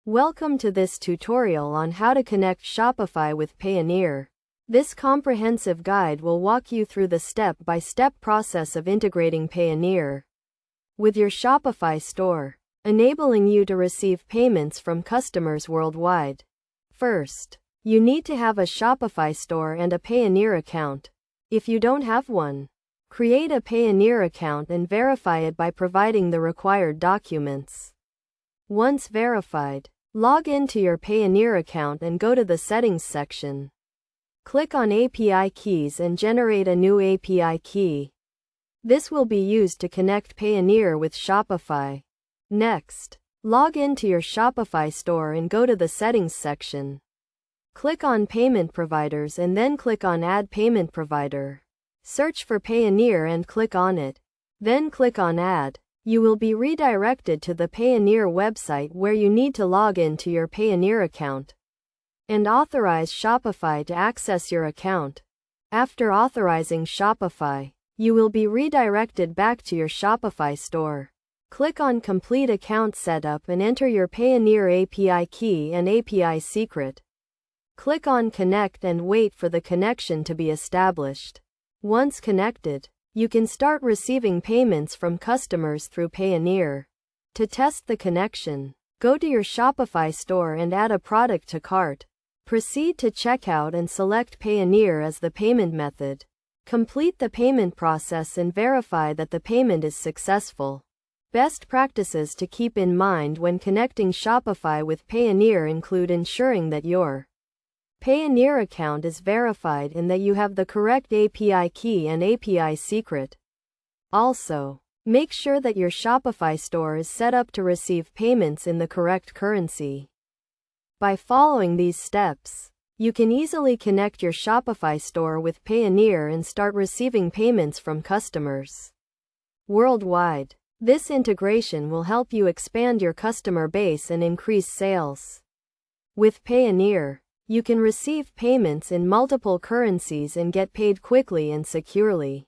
Welcome to this tutorial on how to connect Shopify with Payoneer. This comprehensive guide will walk you through the step-by-step process of integrating Payoneer with your Shopify store, enabling you to receive payments from customers worldwide. First, you need to have a Shopify store and a Payoneer account. If you don't have one, create a Payoneer account and verify it by providing the required documents. Once verified, log into your Payoneer account and go to the Settings section. Click on API Keys and generate a new API key. This will be used to connect Payoneer with Shopify. Next, log into your Shopify store and go to the Settings section. Click on Payment Providers and then click on Add Payment Provider. Search for Payoneer and click on it. Then click on Add. You will be redirected to the Payoneer website where you need to log in to your Payoneer account and authorize Shopify to access your account. After authorizing Shopify, you will be redirected back to your Shopify store. Click on Complete Account Setup and enter your Payoneer API key and API secret. Click on Connect and wait for the connection to be established. Once connected, you can start receiving payments from customers through Payoneer. To test the connection, go to your Shopify store and add a product to cart. Proceed to checkout and select Payoneer as the payment method. Complete the payment process and verify that the payment is successful. Best practices to keep in mind when connecting Shopify with Payoneer include ensuring that your Payoneer account is verified and that you have the correct API key and API secret. Also, make sure that your Shopify store is set up to receive payments in the correct currency. By following these steps, you can easily connect your Shopify store with Payoneer and start receiving payments from customers worldwide. This integration will help you expand your customer base and increase sales. With Payoneer, you can receive payments in multiple currencies and get paid quickly and securely.